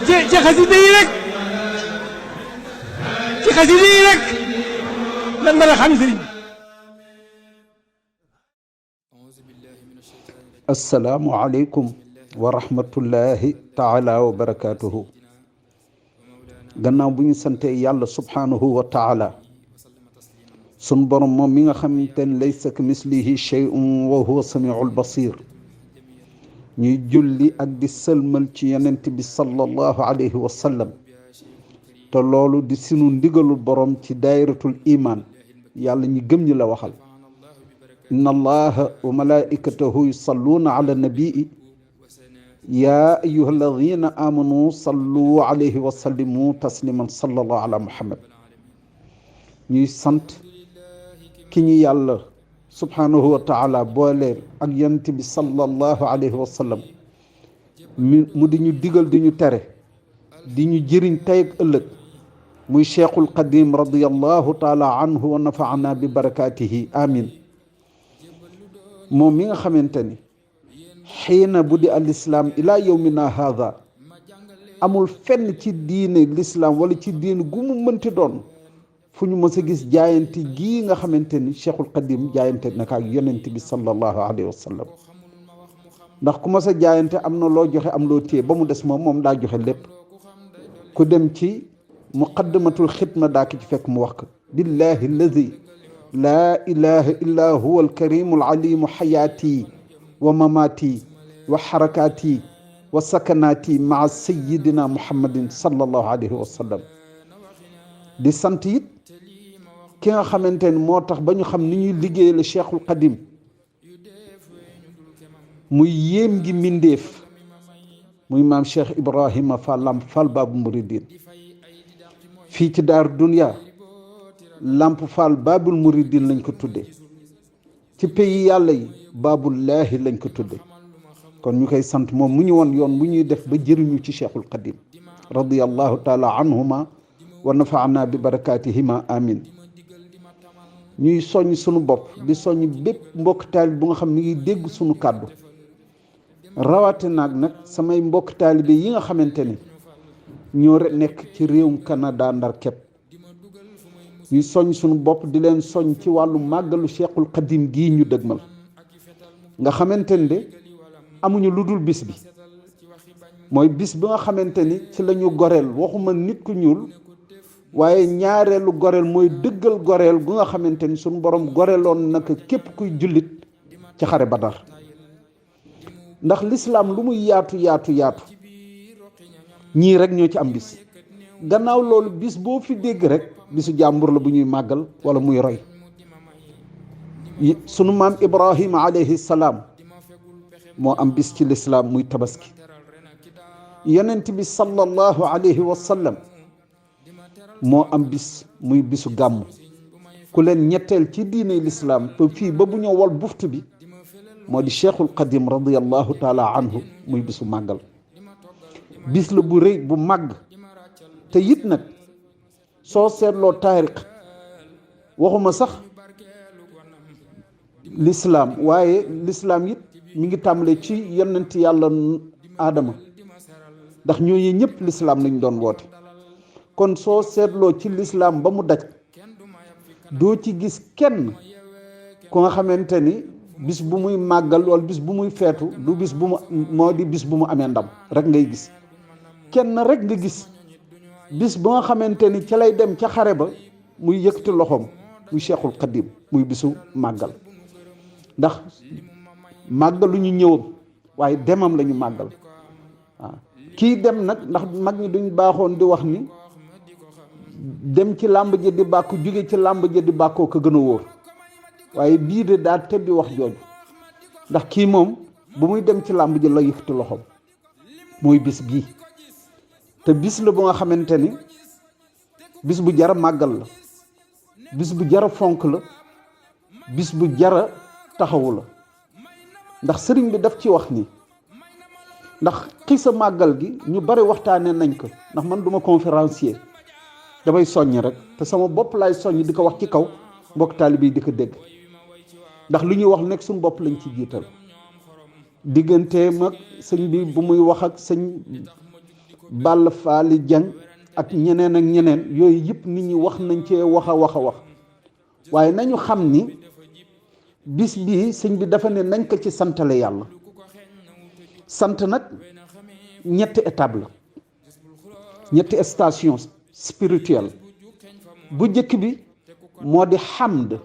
ci xasida yi rek ci xasida yi rek lan mën a xam sëriñ bi. assalaamu aleykum wa rahmatullahi taala wa barakaatuhu. gannaaw bu ñu sante yàlla subhaanahu wa taala sun borom moom mi nga xamante ne laysa ka mislihi shay'un wa huwa samiul basir, ñuy julli ak di sëlmal ci yonent bi sallallahu alayhi wa sallam, te loolu di sunu ndigalul borom ci daayiratul iman. yàlla ñi gëm ñi la waxal, inna allaha wa malaikatahu yusalluuna ala nabii yaa ayyuha alladina amanu sallu alayhi wa sallimu tasliman sallallahu ala muhammad. ñuy sant ki ñu yàlla subhanahu wa taala booleel ak yonent bi sallallahu alayhi wa sallam mu di ñu digal di ñu tere, di ñu jëriñ tey ak ëllëg, muy cheikhul qadim radiallahu taala anhu wa nafaana bi barakatihi amin. moom mi nga xamante ni xiina bu di al islam ila yawmina haada amul fenn ci diine l'islam wala ci diine gu mu mënti doon fu ñu mës a gis jaayante gii nga xamante ni cheikhul qadim jaayante naka ak yonent bi sallallahu alayhi wa sallam. ndax ku mës a jaayante am na loo joxe am loo téye, ba mu des moom daa joxe lépp. ku dem ci muqaddamatul xidma daa ki ci fekk mu wax ko, billahi alladi laa ilaha illa huwa alkarimu alalimu xayaati wa mamaati wa xarakaati wa sakanaati maa sayidina muhammadin sallallahu alayhi wa sallam. di sant it ki nga xamante ne moo tax ba ñu xam ni ñuy liggéey la cheikhul qadim, muy yéem gi mbindéef, muy maam cheikh ibrahima fall lamp fall baabu muridin. fii ci daaru dunya lamp fall baabul muridin lañ ko tudde, ci pays yàlla yi baabullaahi lañ ko tudde. kon ñu koy sant moom mu ñu woon yoon bu ñuy def ba jëriñu ci cheikhul qadim radiallahu taala anhuma wa nafaana bi barakatihima amin. ñuy soññ sunu bopp di soññ bépp mbokk taalib bu nga xam ni ngi dégg sunu kàddu, rawate nag samay mbokk taalibe yi nga xamante ni ñoo nekk ci réewum Canada ndar képp. ñuy soññ sunu bopp di leen soññ ci wàllu màggalu cheikhul qadim gii ñu dëgmal, nga xamante ni de amuñu lu dul bis bi. mooy bis bi nga xamante ni ci la ñu goreel, waxuma nit ku ñuul, waaye ñaareelu goreel mooy dëggal goreel gu nga xamante ni suñu borom goreeloon naka képp kuy jullit ci xare Badar. ndax lislaam lu muy yaatu yaatu yaatu ñii rek ñoo ci am bis. gannaaw loolu bis boo fi dégg rek bisu jàmbur la bu ñuy màggal wala muy roy. sunu maam Ibrahima alayhi salaam moo am bis ci lislaam muy tabaski. yonent bi sallallahu alayhi wa sallam moo am bis muy bisu gàmm. ku leen ñetteel ci diine lislaam te fii ba bu ñëw wal buftu bi moo di cheikhul qadim radiallahu taala anhu, muy bisu màggal. bis la bu rëy bu màgg. te it nag soo seetloo taarix, waxuma sax lislaam, waaye lislaam it mi ngi tàmbale ci yonent yàlla aadama, ndax ñooñu ñëpp lislaam lañ doon woote. kon soo seetloo ci lislaam ba mu daj doo ci gis kenn ku nga xamante ni bis bu muy màggal wala bis bu muy feetu du bis bu mu moo di bis bu mu amee ndam rek ngay gis. kenn rek nga gis bis ba nga xamante ni ca lay dem ca xare ba muy yëkkati loxoom, muy cheikhul qadim, muy bisu màggal. ndax màggalu ñu ñëwam waaye demam la ñu màggal. waaw kii dem nag, ndax mag ñi duñ baaxoon di wax ni dem ci làmb ji di bàkku, jóge ci làmb ji di bàkkoo ko gën a wóor. waaye bii de daa tebbi wax jooju, ndax kii moom bu muy dem ci làmb ji la yëkkati loxoom, mooy bis bii. te bis la bu nga xamante ni bis bu jara màggal la, bis bu jara fonk la, bis bu jara taxawu la. ndax sëriñ bi daf ci wax ni, ndax xisa màggal gi ñu bari waxtaane nañ ko, ndax man duma conférencier, damay soññ rek, te sama bopp laay soññ di ko wax ci kaw, mbokk taalibe yi di ko dégg. ndax lu ñuy wax nekk suñu bopp lañ ci jiital. digganteem ak sëñ bi bu muy wax ak sëñ Balla Faali Jang ak ñeneen ak ñeneen, yooyu yëpp nit ñi wax nañ cee wax a wax waaye nañu xam ni bis bii sëñ bi dafa ne nañ ko ci santale yàlla. sant nag ñetti étape la, ñetti station spirituelle. bu njëkk bi moo di xamd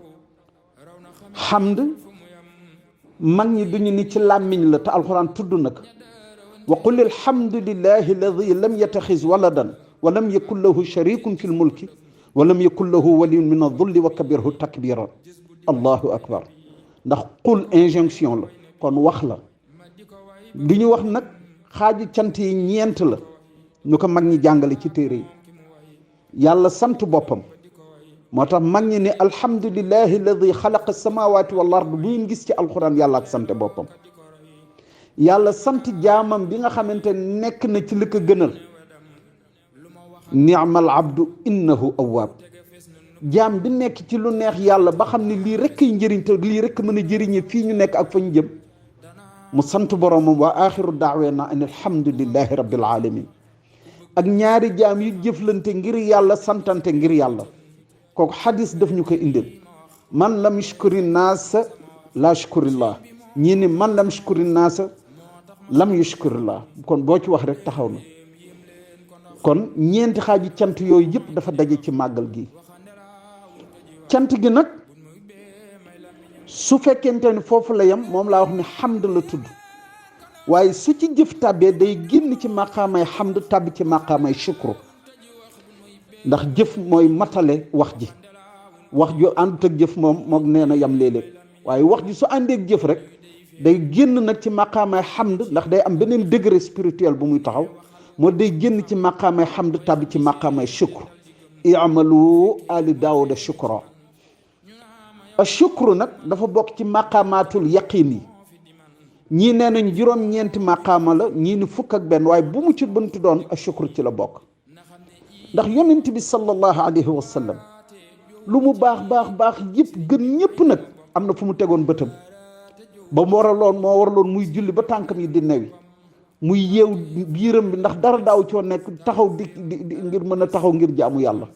mag ñi duñu ni ci làmmiñ la te alxuraan tudd na ko. wa qul alhamdulillahi alladi lam yattaxiz waladan wa lam yakun lahu sharikun fi lmulki wa lam yakun lahu waliyun min adulli wa kabirhu takbiran. allahu akbar. ndax qul injonction la, kon wax la. du ñu wax nag xaaji cant yi ñeent la ñu ko mag ñi jàngale ci téere yi. yàlla sant boppam moo tax mag ñi ne alhamdulillahi alladi xalaqa samawati wal ard bu ñu gis ci alquran yàlla ak sant boppam. yàlla sant jaamam bi nga xamante nekk na ci li ko gënal. ni'mal abdu innahu awwaab. jaam bi nekk ci lu neex yàlla ba xam ne lii rekk ay njëriñ te lii rekk mën a jëriñe fii ñu nekk ak fa ñu jëm, mu sant boromam. wa axiru daaweena an alhamdulillahi rabbil alamin. ak ñaari jaam yu jëflante ngir yàlla, santante ngir yàlla. kooku xadis daf ñu ko indil. man lam yashkuri naasa la shkurillah. ñii ni man lam yashkuri naasa lam yashkurillah. kon boo ci wax rek taxaw na. kon ñeenti xaaji cant yooyu yëpp dafa daje ci màggal gi. cant gi nag su fekkente ni foofu la yem, moom laa wax ni xamd la tudd, waaye su ci jëf tàbbee day génn ci maqaamay xamd tàbbi ci maqaamay shukru. ndax jëf mooy matale wax ji. wax ju àndut ak jëf moom nee na yam léeg-léeg, waaye wax ji su àndeek jëf rek day génn nag ci maqaamay xamd, ndax day am beneen degré spirituel bu muy taxaw, moo day génn ci maqaamay xamd tàbbi ci maqaamay shukru. i'malu ali daawuda shukra. a shukru nag dafa bokk ci maqaamaatul yaqin yi. ñii nee nañ juróom-ñeenti maqaama la, ñii ni fukk ak benn, waaye bu mu ci bëntu doon a shukru ci la bokk. ndax yonent bi sallallahu alayhi wa sallam lu mu baax yëpp gën ñëpp nag am na fu mu tegoon bëtam. ba moo waraloon muy julli ba tànkam yi di newi, muy yeew biiram bi ndax dara daaw coo nekk taxaw di ngir mën a taxaw ngir jaamu yàlla.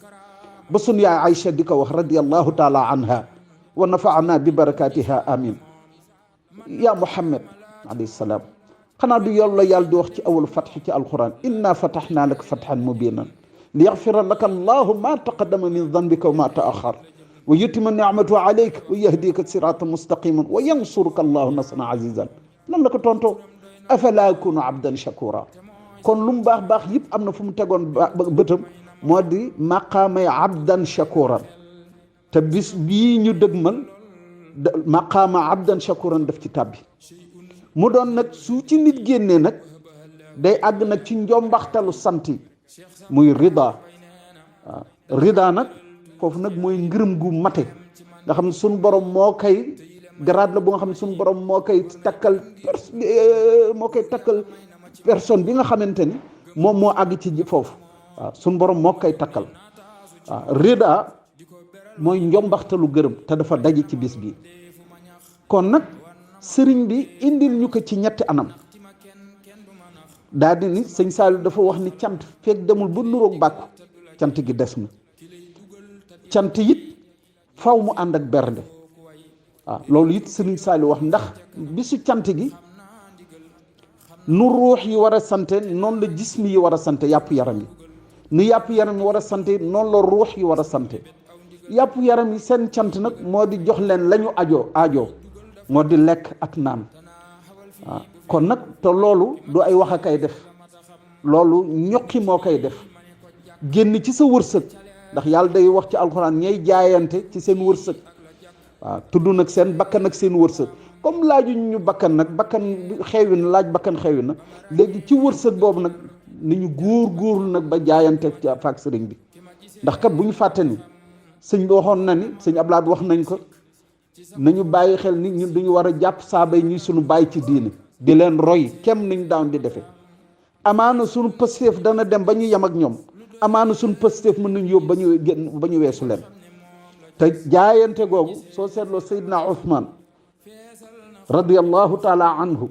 ba sunu yaay Aïcha di ko wax radiyallahu taala anha wa nafaana bi barakatiha amin. yaa Muhammad alayhi salaam, xanaa du yoon la yàlla di wax ci awal fatx ci alquran, inna fataxnaa laka fatxan mubinan li yaxfira laka allahu ma taqaddama min danbika wa ma taaxar wa yutima nicmatu alayka wa yahdika siratan mustaqiman wa yansuruka allahu nasran azizan. lan la ko tontoo, afala akunu abdan shakura. kon lu mu baax yëpp am na fu mu tegoon bëtam, moo di maqaamay abdan shakuran. te bis bii ñu dëgmal maqaama abdan shakuran daf ci tàbbi. mu doon nag su ci nit génnee nag day àgg nag ci njombaxtalu sant yi, muy rida. waaw rida nag foofu nag mooy ngërëm gu mate, nga xam ne suñu borom moo koy grade la bu nga xam ne suñu borom moo koy takkal personne bi nga xamante ni moom moo àgg ci foofu. waaw suñu borom moo koy takkal. waaw rida mooy njombaxtalu gërëm, te dafa daje ci bis bi. kon nag sëriñ bi indil ñu ko ci ñetti anam. daal di ni sëñ Saliou dafa wax ni cant fekk demul ba nuroog bàkku, cant gi des na. cant it faw mu ànd ak bernde. waaw loolu it sëriñ Saliou wax, ndax bisu cant gi nu ruux yi war a sante noonu la jismi yi war a sante, yàpp yaram yi nu yàpp yaram yi war a sante noonu la ruux yi war a sante. yàpp yaram yi seen cant nag moo di jox leen la ñu ajoo moo di lekk ak naan. waaw kon nag te loolu du ay wax a kay def, loolu ñoqi moo koy def, génn ci sa wërsëg. ndax yàlla day wax ci alxuraan ñay jaayante ci seen wërsëg. waaw tudd nag seen bakkan ak seen wërsëg, comme laajuñ ñu bakkan nag, bakkan xewi na, laaj bakkan xewi na, léegi ci wërsëg boobu nag ni ñu góorlu nag ba jaayante faak sëriñ bi. ndax kat bu ñu fàtte ni sëñ bi waxoon na ni, sëñ Ablaat wax nañ ko, nañu bàyyi xel ni ñun duñu war a jàpp saaba yi ñuy suñu bàyyi ci diine, di leen roy kem niñ daan di defee. amaana suñu pësteef dana dem ba ñu yem ak ñoom, amaana suñu pësteef mën nañu yóbbu ba ñu weesu leen. te jaayante googu soo seetloo Seydina Ousmane radiyallahu taala anhu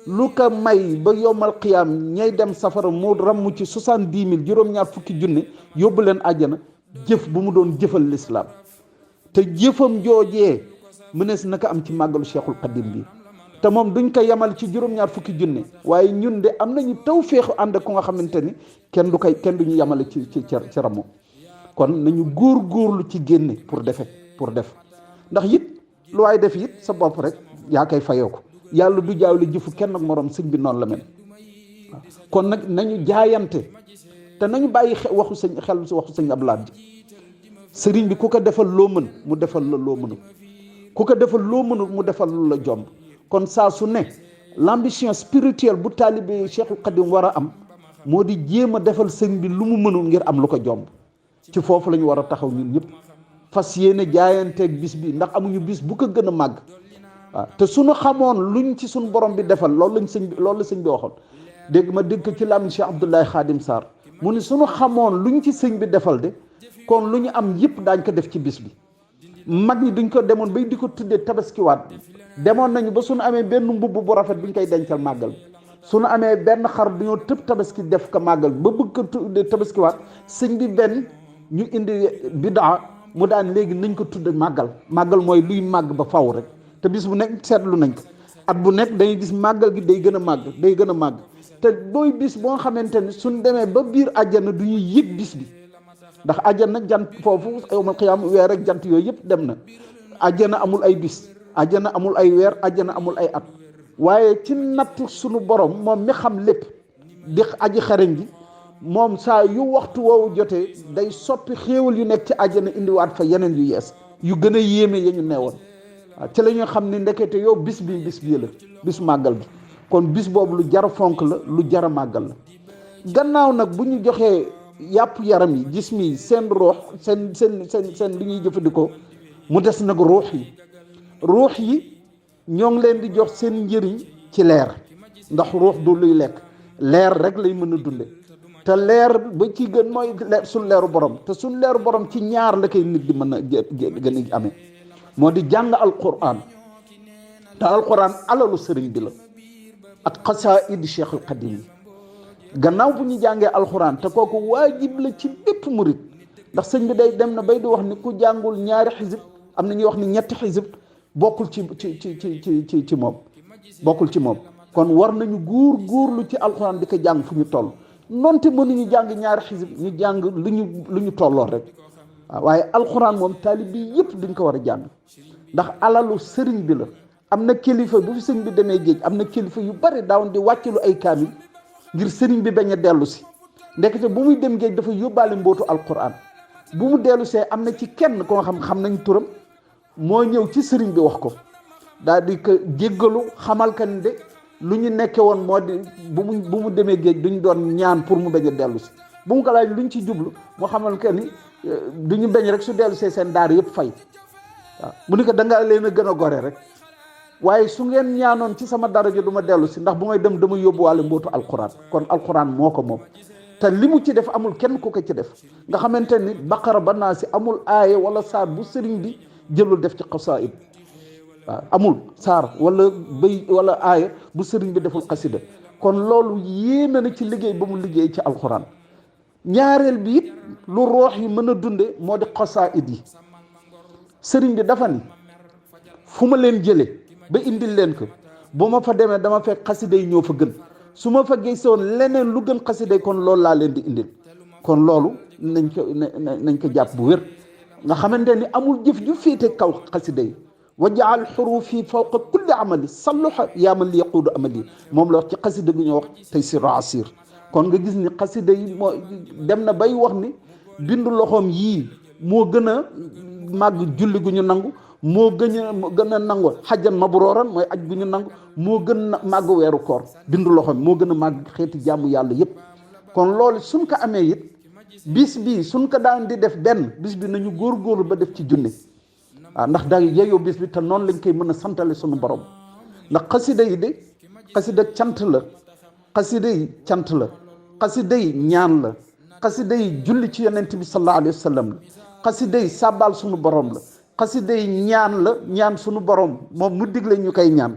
lu ko may ba yowmal qiyaam ñay dem safara mu ramm ci 70,000 juróom-ñaar fukki junne yóbbu leen àjjana jëf bu mu doon jëfal lislaam te jëfam joojee mënees na ko am ci màggalu Cheikhul Khadim bi te moom duñ ko yemal ci juróom-ñaar fukki junne waaye ñun de am nañu tawféexu ànd ak ku nga xamante ni kenn du ñu yemale ci ramu kon nañu góorlu ci génne pour def ndax it lu waay def it sa bopp rek yaa koy fayoo ko yàlla du jaawle jëfu kenn ak morom sëñ bi noonu la mel waaw kon nag nañu jaayante te nañu bàyyi waxu sëñ Abdoulaye ji sëriñ bi ku ko defal loo mën mu defal la loo mënul ku ko defal loo mënul mu defal lu la jomb kon saa su ne l'ambition spirituelle bu taalibe Cheikhul Khadim war a am moo di jéem a defal sëñ bi lu mu mënul ngir am lu ko jomb ci foofu la ñu war a taxaw ñun ñëpp fas yéene jaayanteeg bis bi ndax amuñu bis bu ko gën a màgg waaw te suñu xamoon luñ ci suñu borom bi defal loolu la sëñ bi waxoon dégg ci làmmiñ Cheikh Abdoulaye Khadim Sarr mu ni suñu xamoon luñ ci sëñ bi defal de kon lu ñu am yëpp daañ ko def ci bis bi mag ñi duñ ko demoon bay di ko tuddee tabaskiwaat demoon nañu ba suñu amee benn mbubb bu rafet buñ koy dencal màggal suñu amee benn xar duñoo tëb tabaski def ko màggal ba bëgg ko tuddee tabaskiwaat sëñ bi benn ñu indi bidaa mu daan léegi nañ ko tudde màggal mooy luy màgg ba faw rek te bis bu nekk seetlu nañ ko at bu nekk dañuy gis màggal gi day gën a màgg te booy bis boo xamante ni suñ demee ba biir àjjana du ñuy yëg bis bi ndax àjjana jant foofu yawmal qiyaam weer ak jant yooyu yëpp dem na àjjana amul ay bis àjjana amul ay weer àjjana amul ay at waaye ci natt sunu borom moom mi xam lépp di aji xarañ gi moom saa yu waxtu woowu jotee day soppi xéewal yu nekk ci àjjana indiwaat fa yeneen yu yees yu gën a yéeme ya ñu neewoon waaw ci la ñu xam ne ndekete yow bis bii la bis màggal gi kon bis boobu lu jar a fonk la lu jar a màggal la gannaaw nag bu ñu joxee yàpp yaram yi gis mi seen ruux seen li ñuy jëfandikoo mu des nag ruux yi ñoo ngi leen di jox seen njëriñ ci leer ndax ruux du luy lekk leer rek lay mën a dunde te leer ba ci gën mooy suñ leeru borom te suñ leeru borom ci ñaar la koy nit di mën a gën a amee moo di jàng alquran te alquran alalu sëriñ bi la ak xasaayid Cheikhul Khadim yi gannaaw bu ñu jàngee alxuraan te kooku waajib la ci bépp murit ndax sëñ bi day dem na bay di wax ni ku jàngul ñaari xisib am na ñuy wax ni ñetti xisib bokkul ci moom kon war nañu góorlu ci alxuraan di ko jàng fu ñu toll nonte mënuñu jàng ñaari xisib ñu jàng lu ñu tolloo rek waaye alxuraan moom taalib bi yëpp duñ ko war a jàng ndax alalu sëriñ bi la am na kilifa bu fi sëñ bi demee géej am na kilifa yu bari daawoon di wàccalu ay kaamil ngir sëriñ bi bañ a dellu si ndekete bu muy dem géej dafa yóbbaale mbootu alquran bu mu dellu see am na ci kenn ko nga xam nañ turam moo ñëw ci sëriñ bi wax ko daal di ko jéggalu xamal ka ni de lu ñu nekke woon moo di bu mu demee géej duñ doon ñaan pour mu bañ a dellu si bu mu ko laaj luñ ci jublu moo xamal ka ni du ñu bañ rek su dellu see seen daar yëpp fay waaw mu ni ko da nga leen a gën a gore rek waaye su ngeen ñaanoon ci sama daraja du ma dellu si ndax bu may dem dama yóbbuwaale mbootu alquran kon alquran moo ko moom te li mu ci def amul kenn ku ko ci def nga xamante ni baqara ba naa si amul aaye wala saar bu sëriñ bi jëlul def ci xasaayid waaw amul saar wala bëy wala aaye bu sëriñ bi deful xasida kon loolu yéeme na ci liggéey ba mu liggéey ci alquran ñaareel bi it lu roox yi mën a dunde moo di xasaayid yi sëriñ bi dafa ni fu ma leen jëlee ba indil leen ko bu ma fa demee dama fekk xasida yi ñoo fa gën su ma fa gisoon leneen lu gën xasida yi kon loolu laa leen di indil kon loolu nañ ko jàpp bu wér nga xamante ni amul jëf ju féete kaw xasida yi wa jaal xurufi fawqa kulli amali salluha yaa man li yaquudu amali moom la wax ci xasida gu ñu wax tey si raasir kon nga gis ni xasida yi moo dem na bay wax ni bindu loxoom yii moo gën a màgg julli gu ñu nangu moo gën a nangu xajjan mabrooran mooy aj gu ñu nangu moo gën a màgg weeru koor bindu loxoom moo gën a màgg xeeti jàmm yàlla yépp kon loolu suñ ko amee it bis bi suñ ko daan di def benn bis bi nañu góorgóorlu ba def ci junne waaw ndax da yeyoo bis bi te noonu lañ koy mën a santale suñu borom ndax xasida yi de xasida cant la xasida yi cant la xasida yi ñaan la xasida yi julli ci yonent bi sallallahu alayhi wa sallam la xasida yi sàbbaal suñu borom la xasida yi ñaan la ñaan suñu borom moom mu digle ñu koy ñaan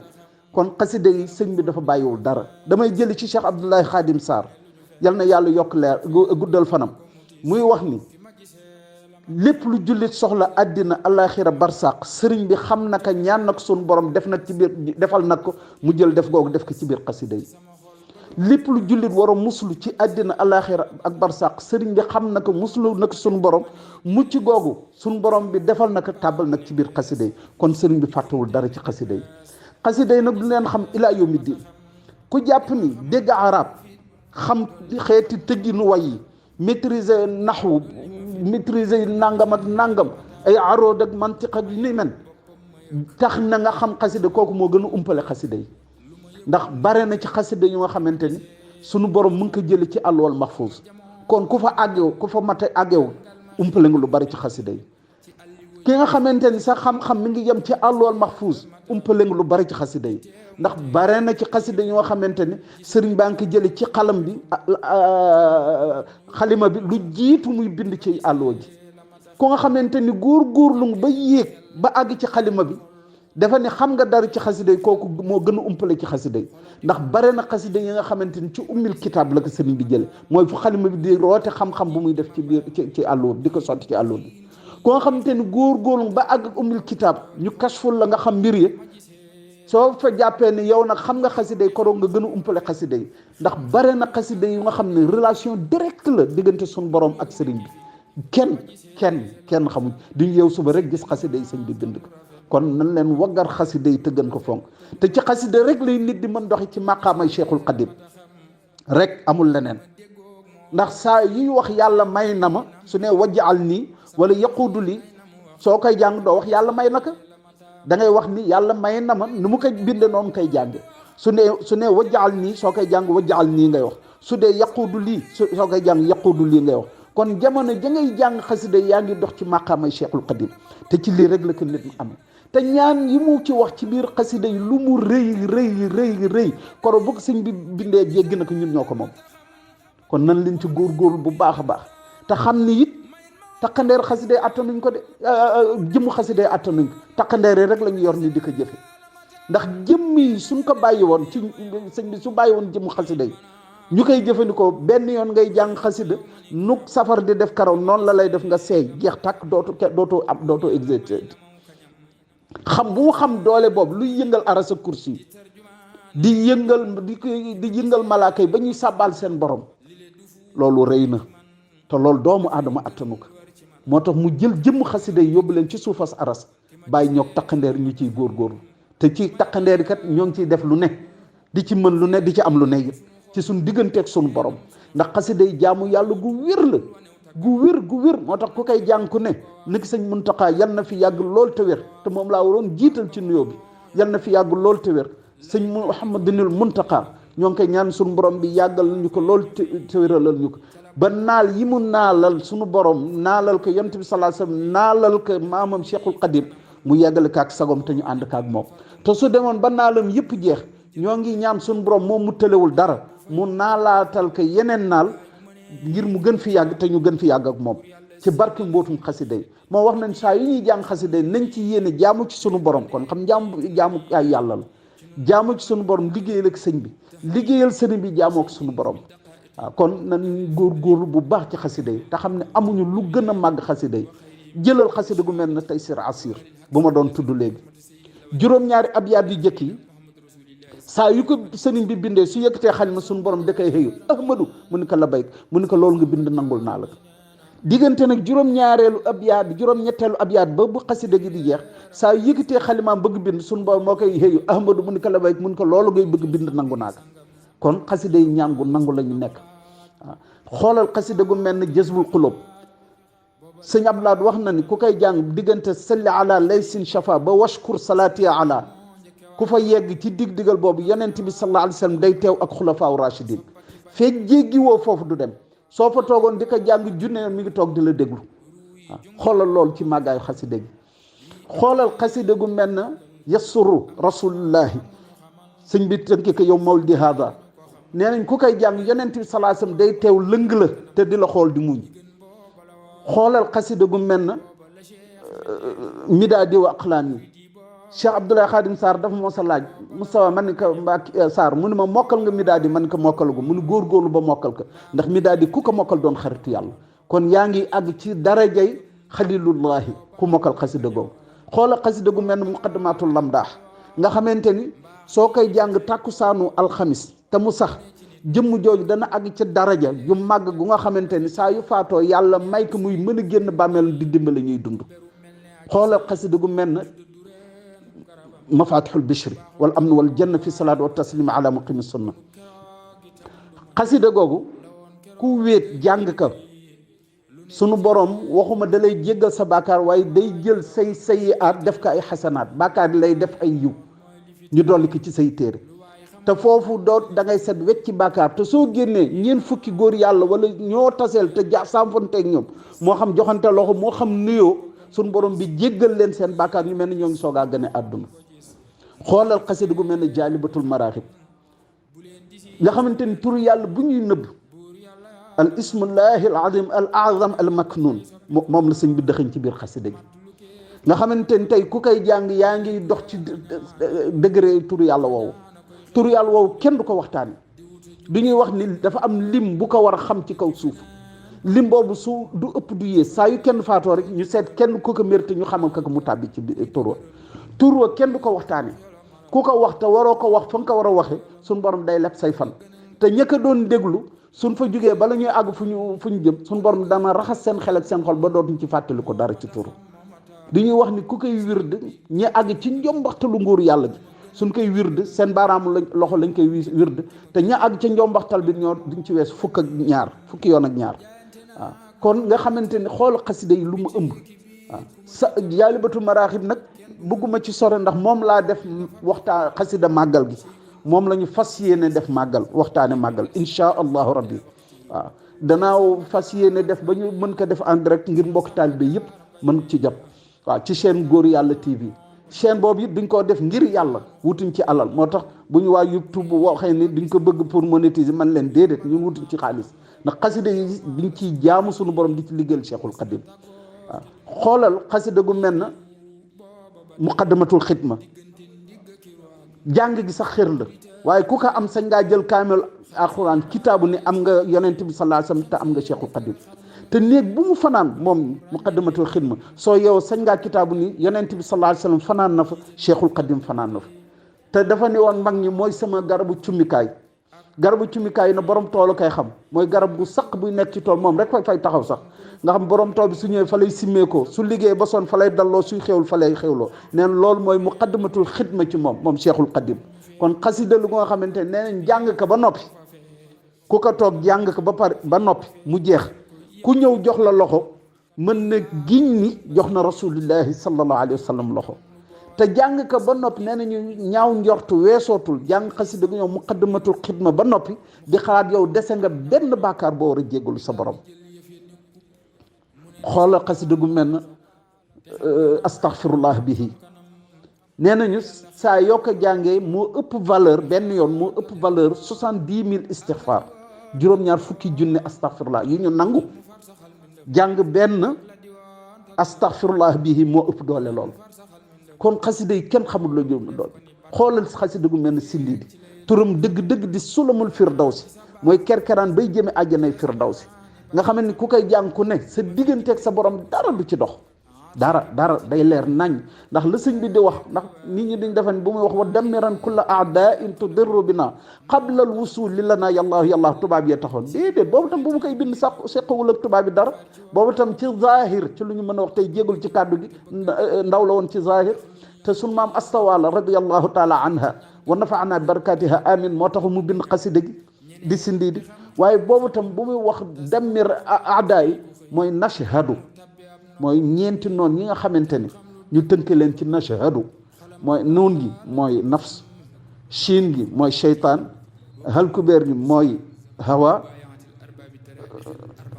kon xasida yi sëñ bi dafa bàyyiwul dara. damay jëli ci Cheikh Abdoulaye Khadim Sarr yal na yàlla yokk leer guddal fanam muy wax ni lépp lu jullit soxla àddina alaxira barsaq sëriñ bi xam na ka ñaan nag sunu borom def nag ci biir defal nag ko mu jël def googu def ko ci biir xasida yi. lépp lu jullit war a muslu ci àddina alaxira ak barsaq sëriñ bi xam na ko muslu nag sunu borom mucc googu sunu borom bi defal na ko tàbbal nag ci biir xasida yi. kon sëriñ bi fàttewul dara ci xasida yi. xasida yi nag du leen xam ilaa yawmi diin. ku jàpp ni dégg arab xam xeeti tëgginu way yi maîtriser naxwu maîtriser nangam ak nangam ay arood ak mantiq ak li men tax na nga xam xasida kooku moo gën a umpale xasida yi. ndax bare na ci xasida yu nga xamante ni sunu borom mu ngi ko jële ci àlluwal mahfuus. kon ku fa àggew ku fa mate àggew umpale nga lu bari ci xasida yi. ki nga xamante ni sax xam-xam mi ngi yem ci àlluwal mahfuus umpale nga lu bari ci xasida yi. ndax bare na ci xasida yu nga xamante ni sëriñ baa ngi ko jële ci xalam bi xalima bi lu jiitu muy bind ci àlluwa ji. ku nga xamante ni góor-góorlu ba yéeg ba àgg ci xalima bi dafa ne xam nga dara ci xasida yi kooku moo gën a umpale ci xasida yi. ndax bare na xasida yi nga xamante ni ci ummil kitaab la ko sëriñ bi jële mooy fu xalima bi di roote xam-xam bu muy def ci biir ci àlluwa bi di ko sotti ci àlluwa bi. ku nga xamante ni góor-góorlu ba àgg ummil kitaab ñu kashful la nga xam mbir yi soo fa jàppee ni yow nag xam nga xasida yi koroog nga gën a umpale xasida yi. ndax bare na xasida yi nga xam ne relation directe la diggante suñu borom ak sëriñ bi kenn xamuñ duñ yeew suba rek gis xasida yi sëñ bi bind ko. kon nañ leen waggar xasida yi te gën ko fonk te ci xasida rek lay nit di mën doxi ci maqaamay Cheikhul Qadim rek amul leneen. ndax saa yuy wax yàlla may na ma su ne wajjaal nii wala yaquudu lii soo koy jàng doo wax yàlla may na ko da ngay wax ni yàlla may na ma nu mu koy binde noonu koy jànge su ne wajjaal nii soo koy jàng wajjaal nii ngay wax su dee yaquudu lii soo koy jàng yaquudu lii ngay wax. kon jamono ja ngay jàng xasida yaa ngi dox ci maqaamay Cheikhul Qadim te ci lii rek la ko nit mu amee. te ñaan yi mu ci wax ci biir xasida yi lu mu rëy koro bu ko sëñ bi bindee jéggi na ko ñun ñoo ko moom. kon nan leen ci góorgóorlu bu baax a baax te xam ni it takkandeer xasida yi attanuñ ko de jëmm xasida yi attanuñ ko takkandeer rek la ñu yor ni di ko jëfe. ndax jëmm yi suñ ko bàyyi woon ci sëñ bi su bàyyi woon jëmm xasida yi ñu koy jëfandikoo benn yoon ngay jàng xasida nu safar di def karaw noonu la lay def nga seey jeex tàkk dootoo exercer. xam bu mu xam doole boobu luy yëngal arasa kursi di yëngal malaaka yi ba ñuy sàbbaal seen borom loolu rëy na te loolu doomu aadama attanu ko. moo tax mu jël jëmm xasida yi yóbbu leen ci suufas aras bàyyi ñoog takkandeer ñu ciy góorgóorlu te ci takkandeer yi kat ñoo ngi ciy def lu ne di ci mën lu ne di ci am lu ne it ci suñ digganteeg suñu borom. ndax xasida yi jaamu yàlla gu wér la gu wér moo tax ku koy jàng ku ne niki sëñ Muntaxa yal na fi yàgg lool te wér te moom laa waroon jiital ci nuyoo bi yal na fi yàgg lool te wér sëñ Muhammadinil Muntaxa ñoo ngi koy ñaan suñu borom bi yàggal ñu ko lool te wéralal ñu ko ba naal yi mu naalal suñu borom naalal ko yonent bi sallallahu alayhi wasallam naalal ko maamam Cheikhul Qadim mu yàggale kaak sagom te ñu ànd kaak moom. te su demoon ba naalam yëpp jeex ñoo ngi ñaan suñu borom moom mu tëlewul dara mu naalaatal ko yeneen naal ngir mu gën fi yàgg te ñu gën fi yàgg ak moom ci barke mbootum xasida yi. moo wax nañ saa yu ñuy jàng xasida yi nañ ci yéene jaamu ci sunu borom. kon xam jaamu ay yàlla la jaamu ci sunu borom liggéeyal ak sëñ bi liggéeyal sëriñ bi jaamoo ak sunu borom. waaw kon nañ góorgóorlu bu baax ci xasida yi te xam ne amuñu lu gën a màgg xasida yi. jëlal xasida gu mel na Taysir Asir bu ma doon tudd léegi juróom-ñaari abyaat yu jëkk yi saa yu ko sëriñ bi bindee su yëkkatee xalima suñu borom da koy xëyu ahmadu mu ni ko la bayk mu ni ko loolu nga bind nangul naa la ko. diggante nag juróom-ñaareelu abyaat bi juróom-ñetteelu abyaat ba bu xasida gi di jeex saa yu yëkkatee xalimaam bëgg bind suñu borom moo koy xëyu ahmadu mu ni ko la bayk mu ni ko loolu ngay bëgg bind nangu naa ko. kon xasida yi ñaan gu nangu la ñu nekk. waaw xoolal xasida gu mel ne Jazbul Qulub sëñ Abdoulaye wax na ni ku koy jàng diggante salli ala laysin shafa ba washkur salati ala ku fa yegg ci dig-digal boobu yonent bi sallallahu alayhi wa sallam day teew ak xulafaaw rachidin feeg jéggi woo foofu du dem soo fa toogoon di ko jàng junne mi ngi toog di la déglu. waaw xoolal lool ci màggaayu xasida gi. xoolal xasida gu mel na yassuru rasulullahi sëñ bi tënki ko yow mawlidi hada nee nañ ku koy jàng yonent bi sallallahu alayhi wa sallam day teew lëng la te di la xool di muñ. xoolal xasida gu mel na midaadi wa aqlaam yi Cheikh Abdoulaye Khadim Sarr dafa moo sa laaj Moustapha man ni ko Mbacke Sarr mu ne ma mokkal nga Midaadi man ko mokkal ko mu ne góorgóorlu ba mokkal ko ndax Midaadi ku ko mokkal doon xaritu yàlla kon yaa ngi àgg ci darajay xalilullahi ku mokkal xasida googu xoola xasida gu mel ne muqaddamatul lamdaax nga xamante ni soo koy jàng tàkkusaanu alxamis te mu sax jëmm jooju dana àgg ci daraja yu màgg gu nga xamante ni saa yu faatoo yàlla may ko muy mën a génn bàmmeel di dimbali ñuy dund xoola xasida gu mel ne mafatihul bishri wal amn wal janna fi salaat wa taslim ala muqimi sunna xasida googu ku wéet jàng ka sunu borom waxuma da lay jéggal sa bàkkaar waaye day jël say sayyi'aat def ko ay xasanaat bàkkaar di lay def ay yiw ñu dolli ko ci say téere te foofu doo da ngay set wecc ci bàkkaar te soo génnee ñeent fukki góor yàlla wala ñoo taseel te sàmfonteeg ñoom moo xam joxante loxo moo xam nuyoo sunu borom bi jéggal leen seen bàkkaar ñu mel ni ñoo ngi soogaa gën a àdduna xoolal xasida gu mel ne jaalibatul maraaxib nga xamante ni turu yàlla bu ñuy nëbb al ismullahi al azim al azam al maknun moom la sëñ bi dëxëñ ci biir xasida gi nga xamante ni tey ku koy jàng yaa ngi dox ci degré turu yàlla woowu kenn du ko waxtaani du ñuy wax ni dafa am lim bu ko war a xam ci kaw suuf lim boobu su du ëpp du yées saa yu kenn faatoo rek ñu seet kenn ku ko mérite ñu xamal ko mu tàbbi ci tur wa kenn du ko waxtaani ku ko wax te waroo ko wax fa nga ko war a waxe suñ borom day leb say fan te ñëkk a doon déglu suñ fa jugee bala ñuy àgg fu ñu jëm suñ borom dana raxas seen xel ak seen xol ba dootuñ ci fàttali ko dara ci turu di ñuy wax ni ku koy wird ñi àgg ci njombaxtalu nguur yàlla bi suñ koy wird seen baaraamu loxo lañ koy wird te ña àgg ca njombaxtal bi ñoo duñ ci wees fukki yoon ak ñaar waaw kon nga xamante ni xool xasida yi lu mu ëmb waaw sa jaalibatul maraaxib nag bëgguma ci sore ndax moom laa def waxtaan xasida màggal gi moom la ñu fas yéene def màggal waxtaane màggal insha allahu rabbi waaw danaaw fas yéene def ba ñu mën ko def en direct ngir mbokk taalibe yëpp mën ci jot waaw ci chaîne góor yàlla TV chaîne boobu it duñ koo def ngir yàlla wutuñ ci alal moo tax bu ñu waa YouTube waxee ni duñ ko bëgg pour monétiser man leen déedéet ñun wutuñ ci xaalis ndax xasida yi duñ ciy jaamu suñu borom di ci liggéeyal Cheikhul Khadim waaw xoolal xasida gu mel na muqaddamatul xidma jàng gi sax xër la waaye ku ko am sañ ngaa jël kaamel alxuraan kitaabu ni am nga yonent bi sallallahu alayhi wasallam te am nga Cheikhul Khadim te néeg bu mu fanaan moom muqaddamatul xidma soo yow sañ ngaa kitaabu ni yonent bi sallallahu alayhi wasallam fanaan na fa Cheikhul Khadim fanaan na fa te dafa ne woon mag ñi mooy sama garabu cummikaay na borom toolu koy xam mooy garab bu saq buy nekk ci tool moom rek fay taxaw sax nga xam borom tool bi su ñëwee fa lay simmeekoo su liggéey ba sonn fa lay dalloo suy xewul fa lay xewloo neen loolu mooy muqaddamatul xidma ci moom Cheikhul Khadim kon xasida lu nga xamante ne nee nañ jàng ko ba noppi ku ko toog jàng ko ba noppi mu jeex ku ñëw jox la loxo mën na giñ ni jox na rasulillahi sallallahu alayhi wa sallam loxo te jàng ko ba noppi nee nañu ñaaw njortu weesootul jàng xasida gu ñëw muqaddamatul xidma ba noppi di xalaat yow dese nga benn bàkkaar boo war a jéggalu sa borom xoolal xasida gu mel na astaghfirullah bihi nee nañu saa yoo ko jàngee moo ëpp valeur benn yoon moo ëpp valeur 70,000 istighfar juróom-ñaar fukki junne astaghfirullah yu ñu nangu jàng benn astaghfirullah bihi moo ëpp doole lool kon xasida yi kenn xamul la jëm doole xoolal xasida gu mel ne Sindiidi turam dëgg-dëgg di sulamul firdawsi mooy kerkeraan bay jëme àjjanay firdawsi nga xam ne ku koy jàng ku ne sa digganteeg sa borom dara du ci dox dara day leer nañ ndax la sëñ bi di wax ndax nit ñi dañ defen bu muy wax wa dammiran kulla a'da'in tudirru bina qabla al wusul li lana yàllaahu tubaab yee taxoon déedéet boobu tam bu mu koy bind sax seqawul ak tubaab yi dara boobu tam ci zahir ci lu ñu mën a wax tey jégul ci kàddu gi ndaw la woon ci zahir te sun maam astawala radiyallahu taala anha wa nafa'ana barakatiha amin moo tax mu bind xasida gi di Sindiidi waaye boobu tam bu muy wax dammir aada yi mooy nashhadu mooy ñeenti noon yi nga xamante ni ñu tënk leen ci nashhadu mooy nuun gi mooy nafs shiin gi mooy sheytaan halkubeer gi mooy hawa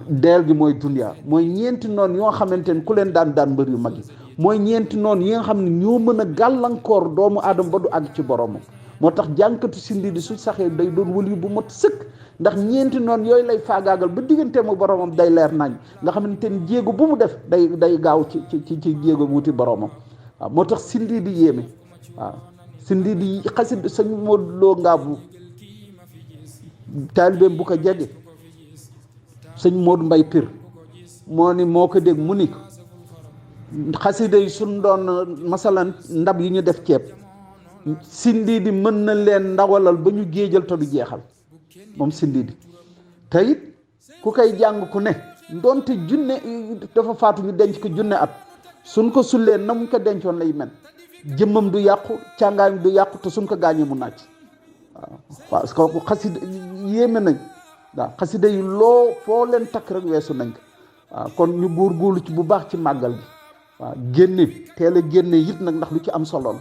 deel gi mooy dunya mooy ñeenti noon yoo xamante ni ku leen daan mbër yu mag yi mooy ñeenti noon yi nga xam ne ñoo mën a gàllankoor doomu aadama ba du àgg ci boromam moo tax jànkatu Sindiidi su saxee day doon wali bu mat sëkk ndax ñeenti noonu yooyu lay faagaagal ba diggante mu boromam day leer nañ nga xamante ni jéego bu mu def day gaaw ci jéego wuti boromam waaw moo tax Sindiidi yéeme waaw sindi di xasida sëñ Modou Lo Ngaabu taalibeem bu ko jege sëñ Modou Mbay Pir moo ni moo ko dégg mu ni ko xasida yi suñ doon masalan ndab yi ñu def ceeb sindi di mën na leen ndawalal ba ñu géejal te du jeexal moom sindi di te it ku koy jàng ku ne doonte junne dafa faatu ñu denc ko junne at suñ ko sullee na mu ko dencoon lay mel jëmmam du yàqu càngaayam du yàqu te suñ ko gaañee mu nàcc waaw parce que xasida yéeme nañ waaw xasida yi loo foo leen takk rek weesu nañ ko waaw kon ñu góorgóorlu ci bu baax ci màggal gi waaw génne teel a génne it nag ndax lu ci am solo la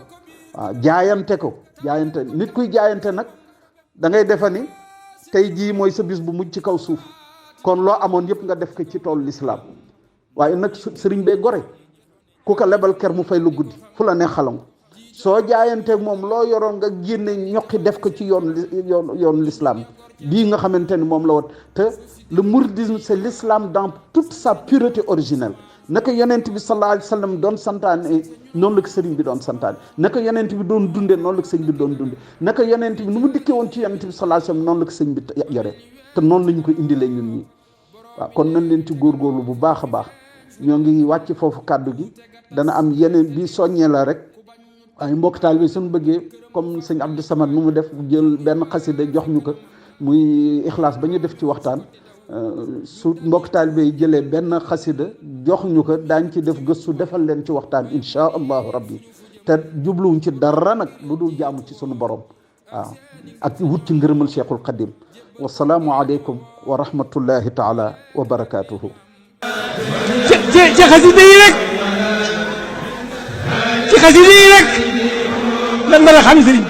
waaw jaayante ko jaayante nit kuy jaayante nag da ngay defa ni tey jii mooy sa bis bu mujj ci kaw suuf kon loo amoon yëpp nga def ko ci toolu lislaam waaye nag sëriñ bee gore ku ko lebal ker mu fay lu guddi fu la ne xalam soo jaayanteeg moom loo yoroon nga génne ñoqi def ko ci yoon l'islam bii nga xamante ni moom la wat te le mouridisme c'est l'islam dans toute sa pureté originelle naka yonent bi sallallahu alayhi wa sallam doon santaane noonu la ko sëriñ bi doon santaane naka yonent bi doon dunde noonu la ko sëriñ bi doon dunde naka yonent bi nu mu dikkee woon ci yonent bi sallallahu alayhi wa sallam noonu la ko sëriñ bi yore te noonu la ñu ko indilee ñun ñi waaw kon nañ leen ci góorgóorlu bu baax a baax ñoo ngi wàcc foofu kàddu gi dana am yeneen bi soññee la rek waaye mbokk taal bi suñu bëggee comme sëñ Abdou Samad nu mu def jël benn xasida jox ñu ko muy ixlaas ba ñu def ci waxtaan su mbokk taal bi jëlee benn xasida jox ñu ko daañ ci def gëstu defal leen ci waxtaan insha allahu rabbi te jubluwuñ ci dara nag lu dul jaamu ci sunu borom waaw ak wut ci ngërëmal Cheikhul Qadim wasalaamu aleykum wa rahmatullahi taala wa barakatuhu ci xasida yi rek ci xasida yi rek lan mën a xam sëriñ